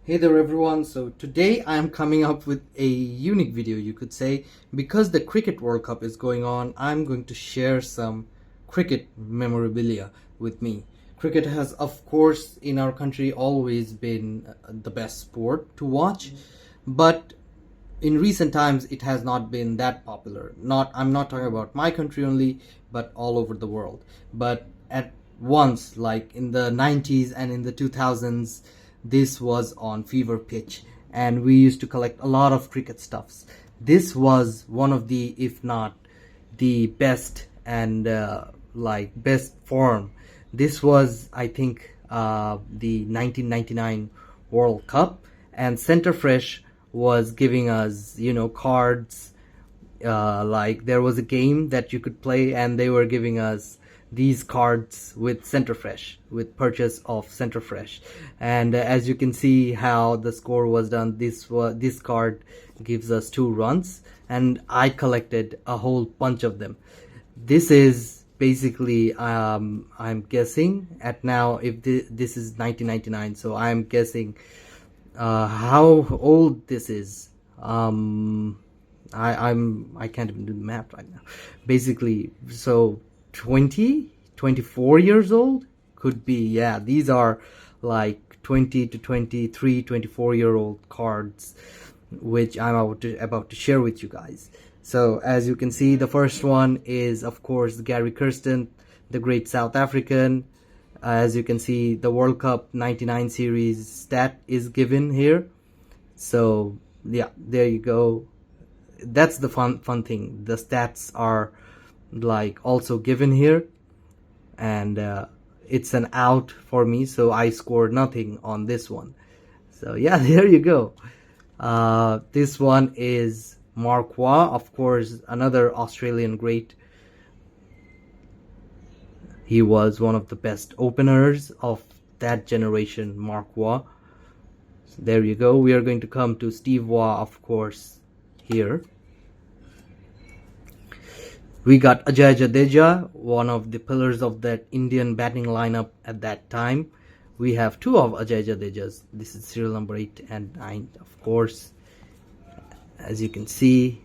Hey there everyone, so today I am coming up with a unique video, you could say. Because the Cricket World Cup is going on, I'm going to share some cricket memorabilia with me. Cricket has, of course, in our country always been the best sport to watch, but in recent times it has not been that popular. I'm not talking about my country only, but all over the world. But at once, like in the 90s and in the 2000s, this was on fever pitch, and we used to collect a lot of cricket stuffs. This was one of the, if not the best and best form. This was, I think, the 1999 World Cup, and Center Fresh was giving us, cards. Like there was a game that you could play, and they were giving us these cards with Center Fresh, with purchase of Center Fresh. And as you can see how the score was done, this card gives us 2 runs, and I collected a whole bunch of them. This is basically, I'm guessing at now, if this is 1999, so I'm guessing how old this is. I can't even do the math right now. Basically, so 24 years old could be. Yeah, these are like 20 to 23, 24-year-old cards, which I'm about to share with you guys. So as you can see, the first one is, of course, Gary Kirsten, the great South African. As you can see, the World Cup 99 series stat is given here. So yeah, there you go. That's the fun thing. The stats are like also given here, and it's an out for me, so I scored nothing on this one. So yeah, there you go. This one is Mark Waugh, of course, another Australian great. He was one of the best openers of that generation, Mark Waugh. So there you go. We are going to come to Steve Waugh, of course, here. We got Ajay Jadeja, one of the pillars of that Indian batting lineup at that time. We have 2 of Ajay Jadejas. This is serial number 8 and 9, of course. As you can see,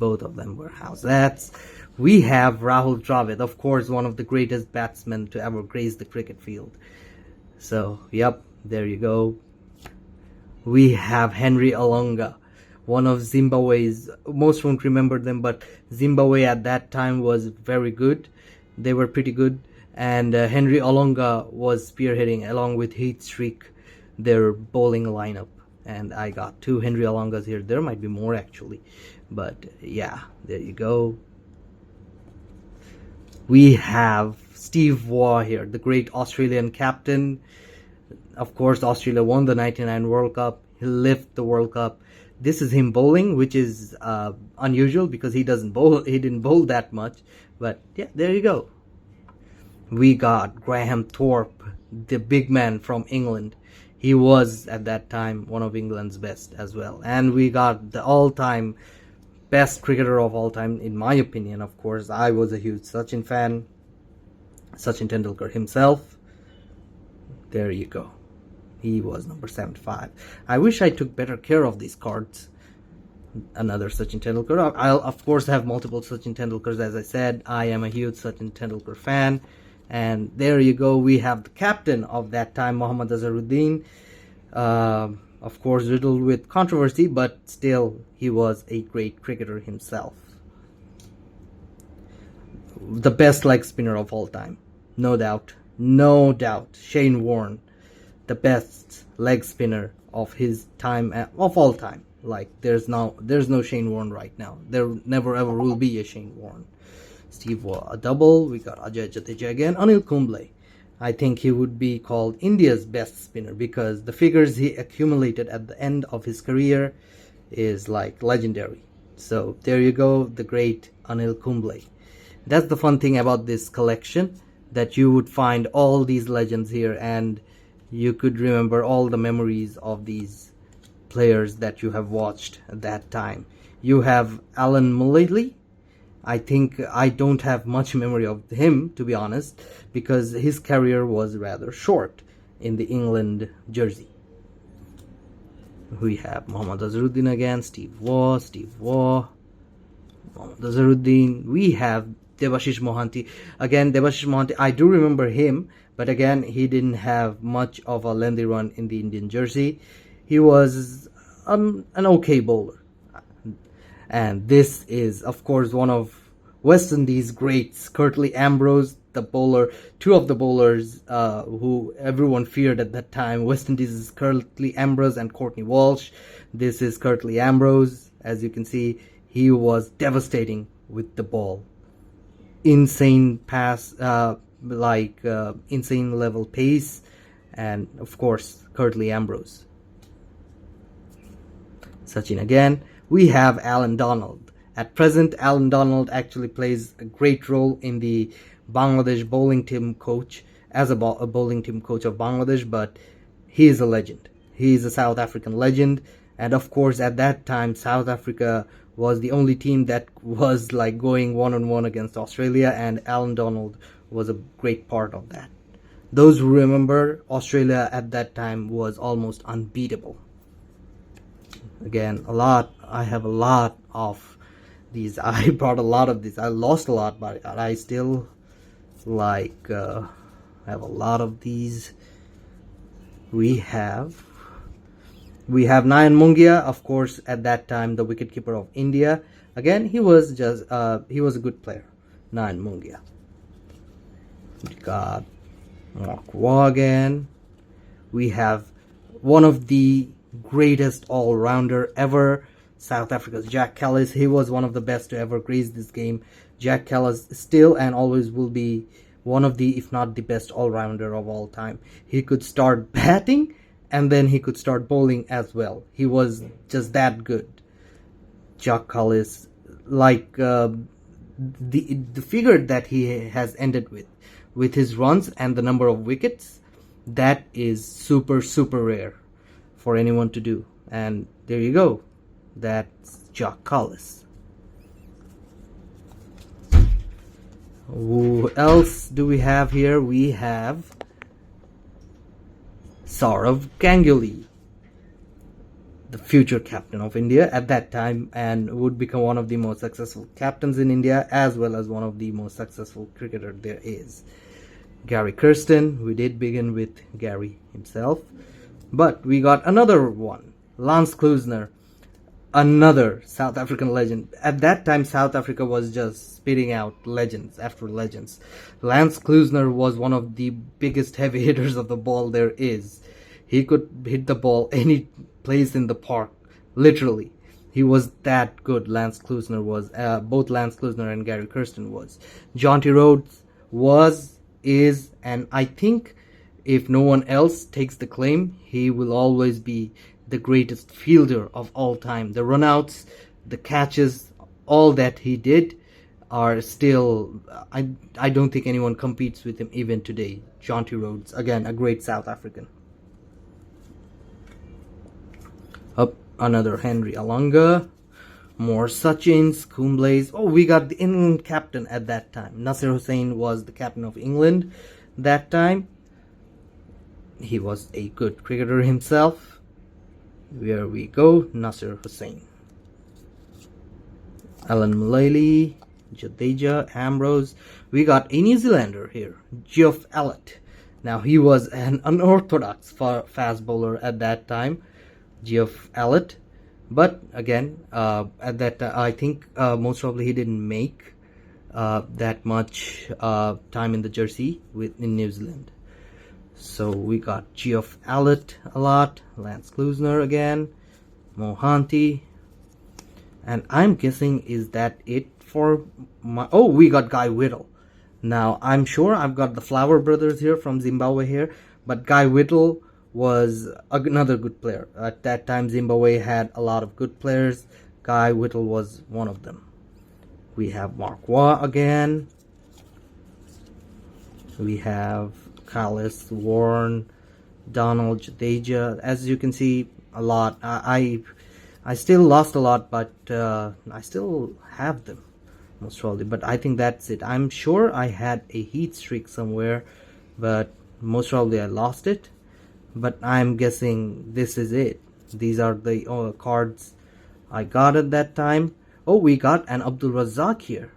both of them were Howzats. We have Rahul Dravid, of course, one of the greatest batsmen to ever grace the cricket field. So, yep, there you go. We have Henry Alonga, one of Zimbabwe's, most won't remember them, but Zimbabwe at that time was very good. They were pretty good. And Henry Alonga was spearheading, along with Heath Streak, their bowling lineup. And I got 2 Henry Alongas here. There might be more actually. But yeah, there you go. We have Steve Waugh here, the great Australian captain. Of course, Australia won the 99 World Cup. He lifted the World Cup. This is him bowling, which is unusual because he didn't bowl that much. But yeah, there you go. We got Graham Thorpe, the big man from England. He was at that time one of England's best as well. And we got the all-time best cricketer of all time, in my opinion. Of course, I was a huge Sachin fan. Sachin Tendulkar himself. There you go. He was number 75. I wish I took better care of these cards. Another Sachin Tendulkar. I'll of course have multiple Sachin Tendulkars. As I said, I am a huge Sachin Tendulkar fan. And there you go. We have the captain of that time, Mohammad Azharuddin. Of course, riddled with controversy, but still, he was a great cricketer himself. The best leg spinner of all time, no doubt. No doubt. Shane Warne, the best leg spinner of his time, of all time. Like there's no Shane Warne right now. There never ever will be a Shane Warne. Steve Waugh, a double. We got Ajay Jadeja again. Anil Kumble. I think he would be called India's best spinner because the figures he accumulated at the end of his career is like legendary. So there you go, the great Anil Kumble. That's the fun thing about this collection, that you would find all these legends here and you could remember all the memories of these players that you have watched at that time. You have Alan Mullally. I think I don't have much memory of him, to be honest, because his career was rather short in the England jersey. We have Mohammad Azharuddin again, Steve Waugh, Mohammad Azharuddin. We have Debashish Mohanty. Again, Debashish Mohanty, I do remember him, but again, he didn't have much of a lengthy run in the Indian jersey. He was an okay bowler. And this is, of course, one of West Indies greats, Curtly Ambrose, the bowler, two of the bowlers who everyone feared at that time. West Indies is Curtly Ambrose and Courtney Walsh. This is Curtly Ambrose. As you can see, he was devastating with the ball. Insane pass, insane level pace, and of course, Curtly Ambrose. Sachin again. We have Alan Donald. At present, Alan Donald actually plays a great role in the Bangladesh bowling team coach, as a bowling team coach of Bangladesh, but he is a legend. He is a South African legend, and of course at that time South Africa was the only team that was like going one-on-one against Australia, and Alan Donald was a great part of that. Those who remember, Australia at that time was almost unbeatable. Again, I have a lot of these. I brought a lot of these. I lost a lot, but I still have a lot of these. We have Nayan Mungia, of course, at that time the wicketkeeper of India. Again, he was a good player, Nayan Mungia. We got Mark Waugh again. We have one of the greatest all-rounder ever, South Africa's Jack Kallis. He was one of the best to ever grace this game. Jack Kallis still and always will be one of the, if not the best all-rounder of all time. He could start batting and then he could start bowling as well. He was just that good. Jack Kallis, the figure that he has ended with his runs and the number of wickets, that is super rare for anyone to do. And there you go, that's Jack Kallis. Who else do we have here? We have Sourav Ganguly, the future captain of India at that time, and would become one of the most successful captains in India, as well as one of the most successful cricketer there is. Gary Kirsten, we did begin with Gary himself, but we got another one, Lance Klusener, another South African legend. At that time, South Africa was just spitting out legends after legends. Lance Klusener was one of the biggest heavy hitters of the ball there is. He could hit the ball any place in the park, literally. He was that good. Lance Klusener was. Both Lance Klusener and Gary Kirsten was. Jonty Rhodes was, is, and I think if no one else takes the claim, he will always be the greatest fielder of all time. The runouts, the catches, all that he did are still, I don't think anyone competes with him even today. Jonty Rhodes, again, a great South African. Up another Henry Alanga, more Sachins, Kumblays. Oh, we got the England captain at that time. Nasir Hussain was the captain of England that time. He was a good cricketer himself. Here we go, Nasir Hussain. Alan Mullally, Jadeja, Ambrose. We got a New Zealander here, Geoff Allott. Now, he was an unorthodox fast bowler at that time, Geoff Allott. But again, at that time, I think most probably he didn't make that much time in the jersey in New Zealand. So we got Geoff Allott a lot, Lance Klusener again, Mohanty, and I'm guessing, is that it for my... Oh, we got Guy Whittle. Now, I'm sure I've got the Flower brothers here from Zimbabwe here, but Guy Whittle was another good player. At that time, Zimbabwe had a lot of good players. Guy Whittle was one of them. We have Mark Waugh again. We have Kallis, Warren, Donald, Jadeja. As you can see, a lot. I still lost a lot, but I still have them, most probably. But I think that's it. I'm sure I had a heat streak somewhere, but most probably I lost it. But I'm guessing this is it. These are the cards I got at that time. Oh, we got an Abdul Razak here.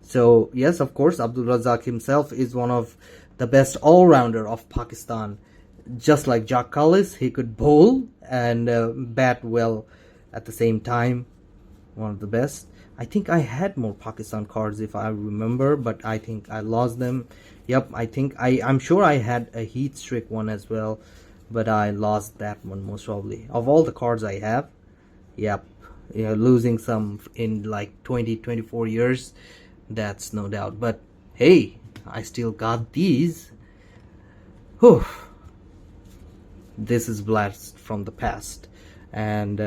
So yes, of course, Abdul Razak himself is one of the best all-rounder of Pakistan. Just like Jacques Kallis, he could bowl and bat well at the same time. One of the best. I think I had more Pakistan cards if I remember, but I think I lost them. Yep, I'm sure I had a heat streak one as well, but I lost that one most probably. Of all the cards I have, yep, losing some in like 24 years, that's no doubt. But hey, I still got these. Whew. This is blast from the past, and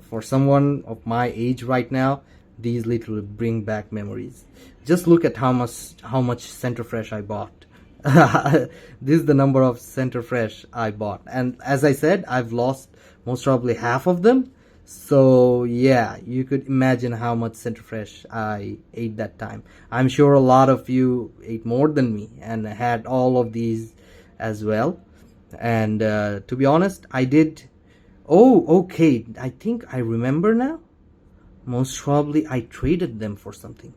for someone of my age right now, these literally bring back memories. Just look at how much Center Fresh I bought. This is the number of Center Fresh I bought, and as I said, I've lost most probably half of them. So yeah, you could imagine how much Center Fresh I ate that time. I'm sure a lot of you ate more than me and had all of these as well. And to be honest, I did. Oh, okay, I think I remember now. Most probably I traded them for something,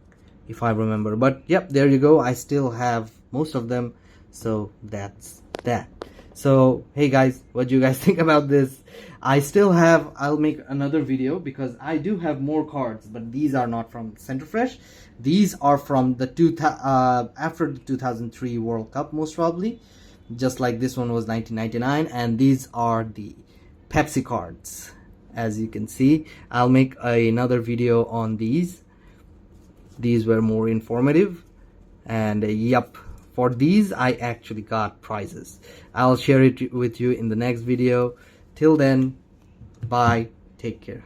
if I remember. But yep, there you go. I still have most of them, so that's that. So hey guys, what do you guys think about this? I'll make another video because I do have more cards, but these are not from Center Fresh. These are from the after the 2003 World Cup, most probably. Just like this one was 1999, and these are the Pepsi cards. As you can see, I'll make another video on these. These were more informative, and yep, for these I actually got prizes. I'll share it with you in the next video. Till then, bye, take care.